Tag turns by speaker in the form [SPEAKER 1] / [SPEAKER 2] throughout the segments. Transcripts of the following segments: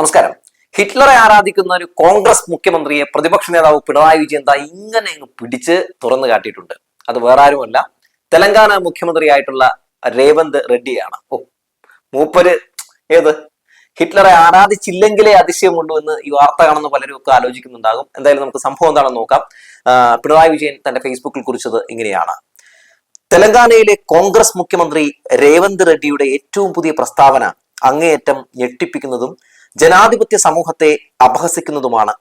[SPEAKER 1] നമസ്കാരം. ഹിറ്റ്ലറെ ആരാധിക്കുന്ന ഒരു കോൺഗ്രസ് മുഖ്യമന്ത്രിയെ പ്രതിപക്ഷ നേതാവ് പിണറായി വിജയൻ ഇങ്ങനെ പിടിച്ച് തുറന്നു കാട്ടിയിട്ടുണ്ട്. അത് വേറെ ആരുമല്ല, തെലങ്കാന മുഖ്യമന്ത്രിയായിട്ടുള്ള രേവന്ത് റെഡ്ഡിയാണ്. മൂപ്പര് ഏത് ഹിറ്റ്ലറെ ആരാധിച്ചില്ലെങ്കിലേ അതിശയമുള്ളൂ എന്ന് ഈ വാർത്ത കാണുന്ന പലരും ഒക്കെ ആലോചിക്കുന്നുണ്ടാകും. എന്തായാലും നമുക്ക് സംഭവം എന്താണെന്ന് നോക്കാം. പിണറായി വിജയൻ തന്റെ ഫേസ്ബുക്കിൽ കുറിച്ചത് ഇങ്ങനെയാണ്: തെലങ്കാനയിലെ കോൺഗ്രസ് മുഖ്യമന്ത്രി രേവന്ത് റെഡ്ഡിയുടെ ഏറ്റവും പുതിയ പ്രസ്താവന അങ്ങേയറ്റം ഞെട്ടിപ്പിക്കുന്നതും ജനാധിപത്യ സമൂഹത്തെ അപഹസിക്കുന്നതുമാണ്.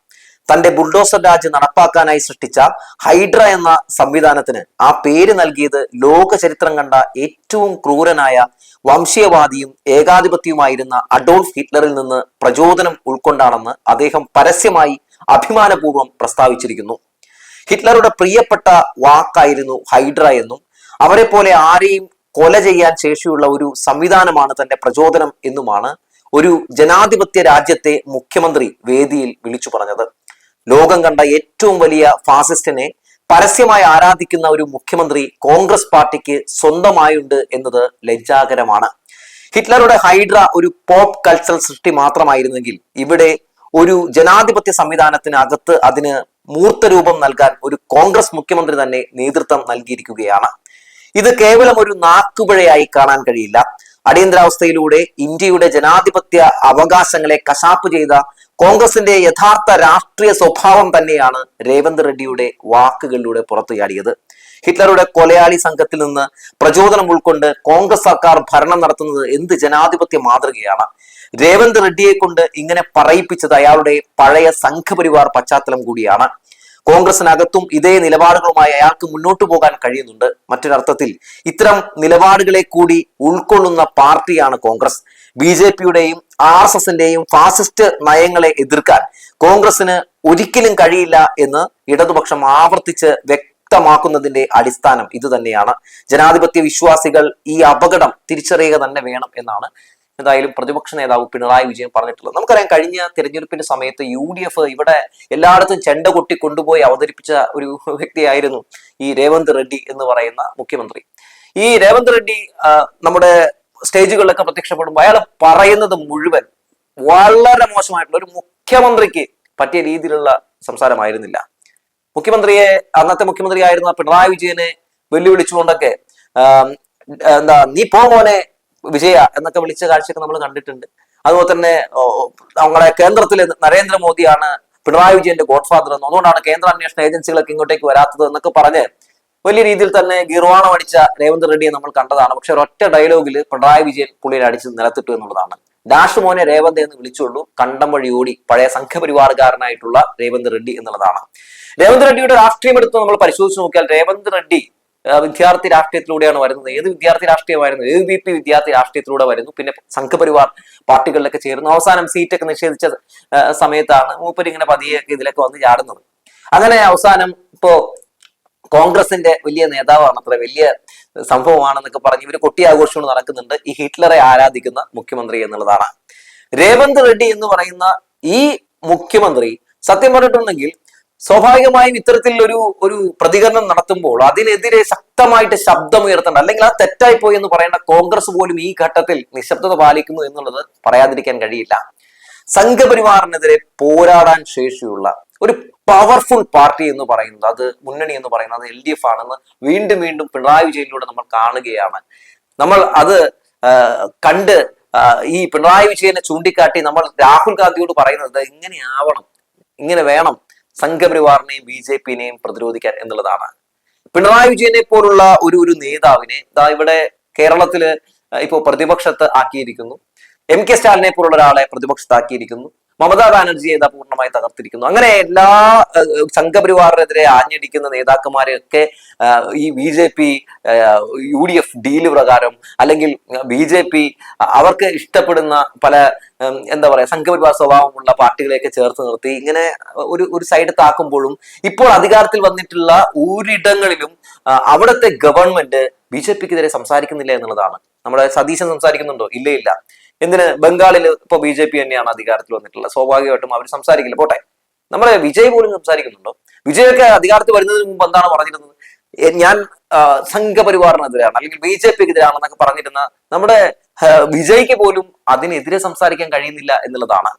[SPEAKER 1] തന്റെ ബുൾഡോസർ രാജ് നടപ്പാക്കാനായി സൃഷ്ടിച്ച ഹൈഡ്ര എന്ന സംവിധാനത്തിന് ആ പേര് നൽകിയത് ലോക ചരിത്രം കണ്ട ഏറ്റവും ക്രൂരനായ വംശീയവാദിയും ഏകാധിപത്യവുമായിരുന്ന അഡോൾഫ് ഹിറ്റ്ലറിൽ നിന്ന് പ്രചോദനം ഉൾക്കൊണ്ടാണെന്ന് അദ്ദേഹം പരസ്യമായി അഭിമാനപൂർവ്വം പ്രസ്താവിച്ചിരിക്കുന്നു. ഹിറ്റ്ലറുടെ പ്രിയപ്പെട്ട വാക്കായിരുന്നു ഹൈഡ്ര എന്നും അവരെ പോലെ ആരെയും കൊല ചെയ്യാൻ ശേഷിയുള്ള ഒരു സംവിധാനമാണ് തന്റെ പ്രചോദനം എന്നുമാണ് ഒരു ജനാധിപത്യ രാജ്യത്തെ മുഖ്യമന്ത്രി വേദിയിൽ വിളിച്ചു പറഞ്ഞത്. ലോകം കണ്ട ഏറ്റവും വലിയ ഫാസിസ്റ്റിനെ പരസ്യമായി ആരാധിക്കുന്ന ഒരു മുഖ്യമന്ത്രി കോൺഗ്രസ് പാർട്ടിക്ക് സ്വന്തമായുണ്ട് എന്നത് ലജ്ജാകരമാണ്. ഹിറ്റ്ലറുടെ ഹൈഡ്ര ഒരു പോപ്പ് കൾച്ചറൽ സൃഷ്ടി മാത്രമായിരുന്നെങ്കിൽ ഇവിടെ ഒരു ജനാധിപത്യ സംവിധാനത്തിനകത്ത് അതിന് മൂർത്തരൂപം നൽകാൻ ഒരു കോൺഗ്രസ് മുഖ്യമന്ത്രി തന്നെ നേതൃത്വം നൽകിയിരിക്കുകയാണ്. ഇത് കേവലം ഒരു നാക്കുപിഴയായി കാണാൻ കഴിയില്ല. അടിയന്തരാവസ്ഥയിലൂടെ ഇന്ത്യയുടെ ജനാധിപത്യ അവകാശങ്ങളെ കശാപ്പ് ചെയ്ത കോൺഗ്രസിന്റെ യഥാർത്ഥ രാഷ്ട്രീയ സ്വഭാവം തന്നെയാണ് രേവന്ത് റെഡ്ഡിയുടെ വാക്കുകളിലൂടെ പുറത്തുചാടിയത്. ഹിറ്റ്ലറുടെ കൊലയാളി സംഘത്തിൽ നിന്ന് പ്രചോദനം ഉൾക്കൊണ്ട് കോൺഗ്രസ് സർക്കാർ ഭരണം നടത്തുന്നത് എന്ത് ജനാധിപത്യ മാതൃകയാണ്! രേവന്ത് റെഡ്ഡിയെ കൊണ്ട് ഇങ്ങനെ പറയിപ്പിച്ചത് അയാളുടെ പഴയ സംഘപരിവാർ പശ്ചാത്തലം കൂടിയാണ്. കോൺഗ്രസിനകത്തും ഇതേ നിലപാടുകളുമായി അയാൾക്ക് മുന്നോട്ട് പോകാൻ കഴിയുന്നുണ്ട്. മറ്റൊരർത്ഥത്തിൽ ഇത്തരം നിലപാടുകളെ കൂടി ഉൾക്കൊള്ളുന്ന പാർട്ടിയാണ് കോൺഗ്രസ്. BJPയുടെയും RSSന്റെയും ഫാസിസ്റ്റ് നയങ്ങളെ എതിർക്കാൻ കോൺഗ്രസിന് ഒരിക്കലും കഴിയില്ല എന്ന് ഇടതുപക്ഷം ആവർത്തിച്ച് വ്യക്തമാക്കുന്നതിന്റെ അടിസ്ഥാനം ഇത് തന്നെയാണ്. ജനാധിപത്യ വിശ്വാസികൾ ഈ അപകടം തിരിച്ചറിയുക തന്നെ വേണം എന്നാണ് എന്തായാലും പ്രതിപക്ഷ നേതാവ് പിണറായി വിജയൻ പറഞ്ഞിട്ടുള്ളത്. നമുക്കറിയാം, കഴിഞ്ഞ തിരഞ്ഞെടുപ്പിന്റെ സമയത്ത് UDF ഇവിടെ എല്ലായിടത്തും ചെണ്ട കൊട്ടി കൊണ്ടുപോയി അവതരിപ്പിച്ച ഒരു വ്യക്തിയായിരുന്നു ഈ രേവന്ത് റെഡ്ഡി എന്ന് പറയുന്ന മുഖ്യമന്ത്രി. ഈ രേവന്ത് റെഡ്ഡി നമ്മുടെ സ്റ്റേജുകളിലൊക്കെ പ്രത്യക്ഷപ്പെടുമ്പോൾ അയാൾ പറയുന്നത് മുഴുവൻ വളരെ മോശമായിട്ടുള്ള ഒരു മുഖ്യമന്ത്രിക്ക് പറ്റിയ രീതിയിലുള്ള സംസാരമായിരുന്നില്ല. അന്നത്തെ മുഖ്യമന്ത്രി ആയിരുന്ന പിണറായി വിജയനെ വെല്ലുവിളിച്ചുകൊണ്ടൊക്കെ നീ മോനെ വിജയ എന്നൊക്കെ വിളിച്ച കാഴ്ചയൊക്കെ നമ്മൾ കണ്ടിട്ടുണ്ട്. അതുപോലെ തന്നെ നമ്മളെ കേന്ദ്രത്തിലെ നരേന്ദ്രമോദിയാണ് പിണറായി വിജയന്റെ ഗോഡ് ഫാദർ എന്ന്, അതുകൊണ്ടാണ് കേന്ദ്ര അന്വേഷണ ഏജൻസികളൊക്കെ ഇങ്ങോട്ടേക്ക് വരാത്തത് എന്നൊക്കെ പറഞ്ഞ് വലിയ രീതിയിൽ തന്നെ ഗിർവാണം അടിച്ച രേവന്ത് റെഡ്ഡിയെ നമ്മൾ കണ്ടതാണ്. പക്ഷെ ഒരൊറ്റ ഡയലോഗിൽ പിണറായി വിജയൻ പുള്ളിയെ അടിച്ച് നിലത്തിട്ടു എന്നുള്ളതാണ്. ഡാഷ് മോനെ രേവന്ത് എന്ന് വിളിച്ചുള്ളൂ, കണ്ടം വഴി ഓടി പഴയ സംഘപരിവാറുകാരനായിട്ടുള്ള രേവന്ത് റെഡ്ഡി എന്നുള്ളതാണ്. രേവന്ത് റെഡ്ഡിയുടെ രാഷ്ട്രീയം എടുത്ത് നമ്മൾ പരിശോധിച്ച് നോക്കിയാൽ രേവന്ത് റെഡ്ഡി വിദ്യാർത്ഥി രാഷ്ട്രീയത്തിലൂടെയാണ് വരുന്നത്. ഏത് വിദ്യാർത്ഥി രാഷ്ട്രീയമായിരുന്നു? ABP വിദ്യാർത്ഥി രാഷ്ട്രീയത്തിലൂടെ വരുന്നു. പിന്നെ സംഘപരിവാർ പാർട്ടികളിലൊക്കെ ചേരുന്നു. അവസാനം സീറ്റൊക്കെ നിഷേധിച്ച സമയത്താണ് മൂപ്പര് ഇങ്ങനെ പതിയൊക്കെ ഇതിലൊക്കെ വന്ന് ചാടുന്നത്. അങ്ങനെ അവസാനം ഇപ്പോ കോൺഗ്രസിന്റെ വലിയ നേതാവാണ്, അത്ര വലിയ സംഭവമാണെന്നൊക്കെ പറഞ്ഞ് ഇവര് കൊട്ടിയാഘോഷങ്ങൾ നടക്കുന്നുണ്ട് ഈ ഹിറ്റ്ലറെ ആരാധിക്കുന്ന മുഖ്യമന്ത്രി എന്നുള്ളതാണ്. രേവന്ത് റെഡ്ഡി എന്ന് പറയുന്ന ഈ മുഖ്യമന്ത്രി സത്യം പറഞ്ഞിട്ടുണ്ടെങ്കിൽ സ്വാഭാവികമായും ഇത്തരത്തിൽ ഒരു പ്രതികരണം നടത്തുമ്പോൾ അതിനെതിരെ ശക്തമായിട്ട് ശബ്ദമുയർത്തേണ്ട, അല്ലെങ്കിൽ അത് തെറ്റായി പോയി എന്ന് പറയേണ്ട കോൺഗ്രസ് പോലും ഈ ഘട്ടത്തിൽ നിശബ്ദത പാലിക്കുന്നു എന്നുള്ളത് പറയാതിരിക്കാൻ കഴിയില്ല. സംഘപരിവാറിനെതിരെ പോരാടാൻ ശേഷിയുള്ള ഒരു പവർഫുൾ പാർട്ടി എന്ന് പറയുന്നത്, അത് മുന്നണി എന്ന് പറയുന്നത് LDF ആണെന്ന് വീണ്ടും വീണ്ടും പിണറായി വിജയനിലൂടെ നമ്മൾ കാണുകയാണ്. നമ്മൾ അത് കണ്ട് ഈ പിണറായി വിജയനെ ചൂണ്ടിക്കാട്ടി നമ്മൾ രാഹുൽ ഗാന്ധിയോട് പറയുന്നത് ഇങ്ങനെ ആവണം, ഇങ്ങനെ വേണം സംഘപരിവാറിനെയും BJPനെയും പ്രതിരോധിക്കാൻ എന്നുള്ളതാണ്. പിണറായി വിജയനെ പോലുള്ള ഒരു നേതാവിനെ ഇവിടെ കേരളത്തില് ഇപ്പോ പ്രതിപക്ഷത്ത് ആക്കിയിരിക്കുന്നു. MK സ്റ്റാലിനെ പോലുള്ള ഒരാളെ പ്രതിപക്ഷത്താക്കിയിരിക്കുന്നു. മമതാ ബാനർജിയെ പൂർണ്ണമായി തകർത്തിരിക്കുന്നു. അങ്ങനെ എല്ലാ സംഘപരിവാറിനെതിരെ ആഞ്ഞടിക്കുന്ന നേതാക്കന്മാരെയൊക്കെ ഈ BJP UDF ഡീല് പ്രകാരം അല്ലെങ്കിൽ BJP അവർക്ക് ഇഷ്ടപ്പെടുന്ന പല സംഘപരിവാർ സ്വഭാവമുള്ള പാർട്ടികളെയൊക്കെ ചേർത്ത് നിർത്തി ഇങ്ങനെ ഒരു സൈഡ് താക്കുമ്പോഴും ഇപ്പോൾ അധികാരത്തിൽ വന്നിട്ടുള്ള ഒരിടങ്ങളിലും അവിടുത്തെ ഗവൺമെന്റ് BJPക്കെതിരെ സംസാരിക്കുന്നില്ല എന്നുള്ളതാണ്. നമ്മുടെ സതീശൻ സംസാരിക്കുന്നുണ്ടോ? ഇല്ല. എന്തിന്? ബംഗാളിൽ ഇപ്പൊ BJP തന്നെയാണ് അധികാരത്തിൽ വന്നിട്ടുള്ളത്. സ്വാഭാവികമായിട്ടും അവർ സംസാരിക്കില്ല. പോട്ടെ, നമ്മുടെ വിജയ് പോലും സംസാരിക്കുന്നുണ്ടോ? വിജയൊക്കെ അധികാരത്തിൽ വരുന്നതിന് മുമ്പ് എന്താണ് പറഞ്ഞിരുന്നത്? ഞാൻ സംഘപരിവാറിനെതിരാണ് അല്ലെങ്കിൽ BJPക്കെതിരാണെന്നൊക്കെ പറഞ്ഞിരുന്ന നമ്മുടെ വിജയ്ക്ക് പോലും അതിനെതിരെ സംസാരിക്കാൻ കഴിയുന്നില്ല എന്നുള്ളതാണ്.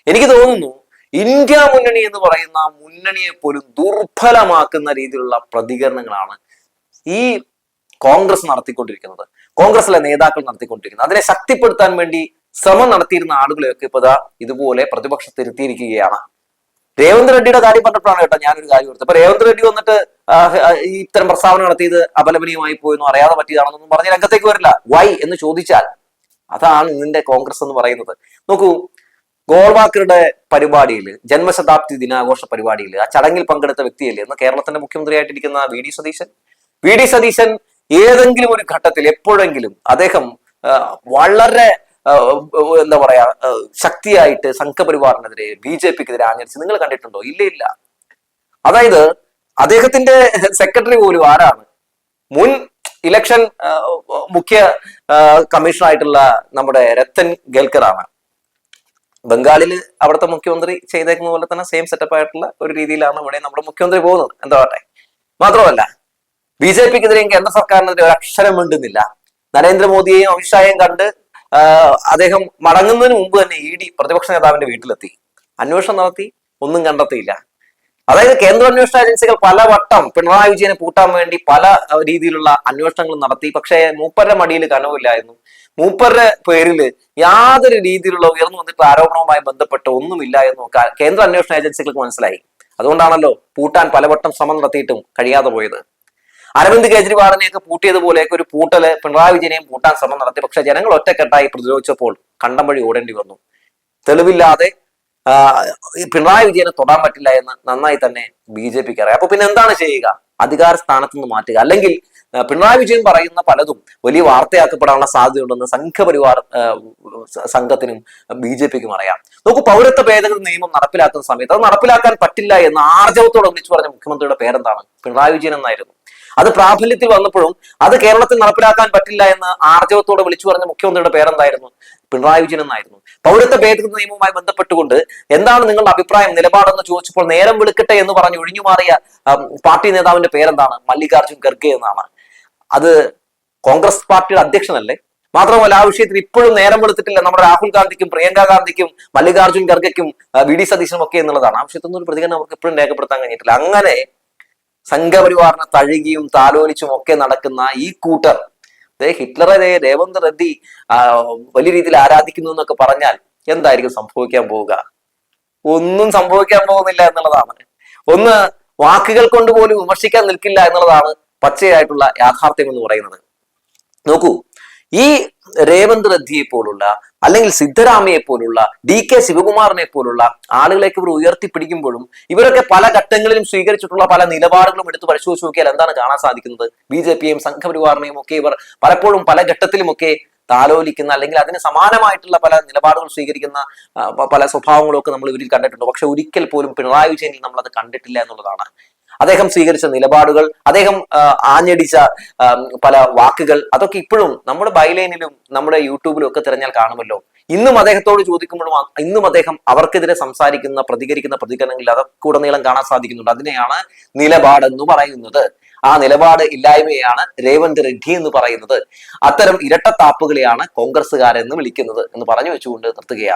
[SPEAKER 1] എനിക്ക് തോന്നുന്നു ഇന്ത്യ മുന്നണി എന്ന് പറയുന്ന മുന്നണിയെ പോലും ദുർബലമാക്കുന്ന രീതിയിലുള്ള പ്രതികരണങ്ങളാണ് ഈ കോൺഗ്രസ് നടത്തിക്കൊണ്ടിരിക്കുന്നത്, കോൺഗ്രസിലെ നേതാക്കൾ നടത്തിക്കൊണ്ടിരിക്കുന്നത്. അതിനെ ശക്തിപ്പെടുത്താൻ വേണ്ടി ശ്രമം നടത്തിയിരുന്ന ആളുകളെയൊക്കെ ഇപ്പൊ ഇതുപോലെ പ്രതിപക്ഷത്തിരുത്തിയിരിക്കുകയാണ്. രേവന്ത് റെഡ്ഡിയുടെ കാര്യം പറഞ്ഞപ്പോഴാണ് കേട്ടോ ഞാനൊരു കാര്യം കൊടുത്തത്. അപ്പൊ രേവന്ത് റെഡ്ഡി വന്നിട്ട് ഇത്തരം പ്രസ്താവന നടത്തിയത് അപലപനീയമായി പോയെന്നും അറിയാതെ പറ്റിയതാണെന്നൊന്നും പറഞ്ഞ് രംഗത്തേക്ക് വരില്ല. വൈ എന്ന് ചോദിച്ചാൽ അതാണ് ഇതിന്റെ കോൺഗ്രസ് എന്ന് പറയുന്നത്. നോക്കൂ, ഗോൾവാക്കറുടെ പരിപാടിയിൽ, ജന്മശതാബ്ദി ദിനാഘോഷ പരിപാടിയിൽ ആ ചടങ്ങിൽ പങ്കെടുത്ത വ്യക്തിയല്ലേ എന്ന് കേരളത്തിന്റെ മുഖ്യമന്ത്രിയായിട്ടിരിക്കുന്ന വി ഡി സതീശൻ ഏതെങ്കിലും ഒരു ഘട്ടത്തിൽ എപ്പോഴെങ്കിലും അദ്ദേഹം വളരെ എന്താ പറയാ ശക്തിയായിട്ട് സംഘപരിവാറിനെതിരെ BJPക്കെതിരെ ആഞ്ഞടിച്ച് നിങ്ങൾ കണ്ടിട്ടുണ്ടോ? ഇല്ല. അതായത് അദ്ദേഹത്തിന്റെ സെക്രട്ടറി പോലും ആരാണ്? മുൻ ഇലക്ഷൻ മുഖ്യ കമ്മീഷണറായിട്ടുള്ള നമ്മുടെ രത്തൻ ഗേൽക്കറാണ്. ബംഗാളിൽ അവിടുത്തെ മുഖ്യമന്ത്രി ചെയ്തേക്കുന്ന പോലെ തന്നെ സെയിം സെറ്റപ്പ് ആയിട്ടുള്ള ഒരു രീതിയിലാണ് ഇവിടെ നമ്മുടെ മുഖ്യമന്ത്രി പോകുന്നത്. എന്താ പറയട്ടെ, മാത്രമല്ല BJPക്കെതിരെയും കേന്ദ്ര സർക്കാരിനെതിരെ ഒരു അക്ഷരം മിണ്ടുന്നില്ല. നരേന്ദ്രമോദിയെയും അമിത്ഷായെയും കണ്ട് അദ്ദേഹം മടങ്ങുന്നതിന് മുമ്പ് തന്നെ ED പ്രതിപക്ഷ നേതാവിന്റെ വീട്ടിലെത്തി, അന്വേഷണം നടത്തി, ഒന്നും കണ്ടെത്തിയില്ല. അതായത് കേന്ദ്ര അന്വേഷണ ഏജൻസികൾ പലവട്ടം പിണറായി വിജയനെ പൂട്ടാൻ വേണ്ടി പല രീതിയിലുള്ള അന്വേഷണങ്ങളും നടത്തി. പക്ഷേ മൂപ്പരുടെ മടിയിൽ കനവില്ലായിരുന്നു. മൂപ്പരുടെ പേരില് യാതൊരു രീതിയിലുള്ള ഉയർന്നു വന്നിട്ടുള്ള ആരോപണവുമായി ബന്ധപ്പെട്ട് ഒന്നുമില്ല എന്ന് കേന്ദ്ര അന്വേഷണ ഏജൻസികൾക്ക് മനസ്സിലായി. അതുകൊണ്ടാണല്ലോ പൂട്ടാൻ പലവട്ടം ശ്രമം നടത്തിയിട്ടും കഴിയാതെ പോയത്. അരവിന്ദ് കെജ്രിവാളിനെയൊക്കെ പൂട്ടിയതുപോലെയൊക്കെ ഒരു പൂട്ടല് പിണറായി വിജയനെയും പൂട്ടാൻ ശ്രമം നടത്തി. പക്ഷെ ജനങ്ങൾ ഒറ്റക്കെട്ടായി പ്രതിരോധിച്ചപ്പോൾ കണ്ടം വഴി ഓടേണ്ടി വന്നു. തെളിവില്ലാതെ പിണറായി വിജയനെ തൊടാൻ പറ്റില്ല എന്ന് നന്നായി തന്നെ BJPക്ക് അറിയാം. അപ്പൊ പിന്നെ എന്താണ് ചെയ്യുക? അധികാര സ്ഥാനത്ത് നിന്ന് മാറ്റുക. അല്ലെങ്കിൽ പിണറായി വിജയൻ പറയുന്ന പലതും വലിയ വാർത്തയാക്കപ്പെടാനുള്ള സാധ്യതയുണ്ടെന്ന് സംഘപരിവാർ സംഘത്തിനും BJPക്കും അറിയാം. നോക്കൂ, പൗരത്വ ഭേദഗതി നിയമം നടപ്പിലാക്കുന്ന സമയത്ത് അത് നടപ്പിലാക്കാൻ പറ്റില്ല എന്ന് ആർജവത്തോടെ വിളിച്ചു പറഞ്ഞ മുഖ്യമന്ത്രിയുടെ പേരെന്താണ്? പിണറായി വിജയൻ എന്നായിരുന്നു. അത് പ്രാബല്യത്തിൽ വന്നപ്പോഴും അത് കേരളത്തിൽ നടപ്പിലാക്കാൻ പറ്റില്ല എന്ന് ആർജവത്തോടെ വിളിച്ചു പറഞ്ഞ മുഖ്യമന്ത്രിയുടെ പേരെന്തായിരുന്നു? പിണറായി വിജയൻ എന്നായിരുന്നു. പൗരത്വ ഭേദഗതി നിയമവുമായി ബന്ധപ്പെട്ടുകൊണ്ട് എന്താണ് നിങ്ങളുടെ അഭിപ്രായം, നിലപാടെന്ന് ചോദിച്ചപ്പോൾ നേരം വിളിക്കട്ടെ എന്ന് പറഞ്ഞ് ഒഴിഞ്ഞുമാറിയ പാർട്ടി നേതാവിന്റെ പേരെന്താണ്? മല്ലികാർജുൻ ഖർഗെ എന്നാണ്. അത് കോൺഗ്രസ് പാർട്ടിയുടെ അധ്യക്ഷനല്ലേ? മാത്രമല്ല ആ വിഷയത്തിൽ ഇപ്പോഴും നേരം വെളുത്തിട്ടില്ല നമ്മുടെ രാഹുൽ ഗാന്ധിക്കും പ്രിയങ്ക ഗാന്ധിക്കും മല്ലികാർജുൻ ഖർഗയ്ക്കും VD സതീശനും ഒക്കെ എന്നുള്ളതാണ്. ആ വിഷയത്തൊന്നും ഒരു പ്രതികരണം അവർക്ക് ഇപ്പോഴും രേഖപ്പെടുത്താൻ കഴിഞ്ഞിട്ടില്ല. അങ്ങനെ സംഘപരിവാറിനെ തഴുകിയും താലോലിച്ചും ഒക്കെ നടക്കുന്ന ഈ കൂട്ടർ ഹിറ്റ്ലറെ രേവന്ത് റെഡ്ഡി വലിയ രീതിയിൽ ആരാധിക്കുന്നു എന്നൊക്കെ പറഞ്ഞാൽ എന്തായിരിക്കും സംഭവിക്കാൻ പോവുക? ഒന്നും സംഭവിക്കാൻ പോകുന്നില്ല എന്നുള്ളതാണ്. ഒന്ന് വാക്കുകൾ കൊണ്ട് പോലും വിമർശിക്കാൻ നിൽക്കില്ല എന്നുള്ളതാണ് പച്ചയായിട്ടുള്ള യാഥാർത്ഥ്യം എന്ന് പറയുന്നത്. നോക്കൂ, ഈ രേവന്ത് റെഡ്ഡിയെ പോലുള്ള അല്ലെങ്കിൽ സിദ്ധരാമയെ പോലുള്ള DK ശിവകുമാറിനെ പോലുള്ള ആളുകളേക്ക് ഇവർ ഉയർത്തിപ്പിടിക്കുമ്പോഴും ഇവരൊക്കെ പല ഘട്ടങ്ങളിലും സ്വീകരിച്ചിട്ടുള്ള പല നിലപാടുകളും എടുത്ത് പരിശോധിച്ച് നോക്കിയാൽ എന്താണ് കാണാൻ സാധിക്കുന്നത്? BJPയെയും സംഘപരിവാറിനെയും ഒക്കെ ഇവർ പലപ്പോഴും പല ഘട്ടത്തിലുമൊക്കെ താലോലിക്കുന്ന അല്ലെങ്കിൽ അതിന് സമാനമായിട്ടുള്ള പല നിലപാടുകൾ സ്വീകരിക്കുന്ന പല സ്വഭാവങ്ങളും ഒക്കെ നമ്മൾ ഇവരിൽ കണ്ടിട്ടുണ്ട്. പക്ഷെ ഒരിക്കൽ പോലും പിണറായി വിജയനിൽ നമ്മൾ അത് കണ്ടിട്ടില്ല എന്നുള്ളതാണ്. അദ്ദേഹം സ്വീകരിച്ച നിലപാടുകൾ, അദ്ദേഹം ആഞ്ഞടിച്ച പല വാക്കുകൾ, അതൊക്കെ ഇപ്പോഴും നമ്മുടെ ബൈലൈനിലും നമ്മുടെ യൂട്യൂബിലും ഒക്കെ തിരഞ്ഞാൽ കാണുമല്ലോ. ഇന്നും അദ്ദേഹത്തോട് ചോദിക്കുമ്പോഴും ഇന്നും അദ്ദേഹം അവർക്കെതിരെ പ്രതികരിക്കുന്ന പ്രതികരണങ്ങളിൽ അതൊക്കെ ഉടനീളം കാണാൻ സാധിക്കുന്നുണ്ട്. അതിനെയാണ് നിലപാടെന്ന് പറയുന്നത്. ആ നിലപാട് ഇല്ലായ്മയാണ് രേവന്ത് റെഡ്ഡി എന്ന് പറയുന്നത്. അത്തരം ഇരട്ടത്താപ്പുകളെയാണ് കോൺഗ്രസ്സുകാരെന്ന് വിളിക്കുന്നത് എന്ന് പറഞ്ഞു വെച്ചുകൊണ്ട് നിർത്തുകയാണ്.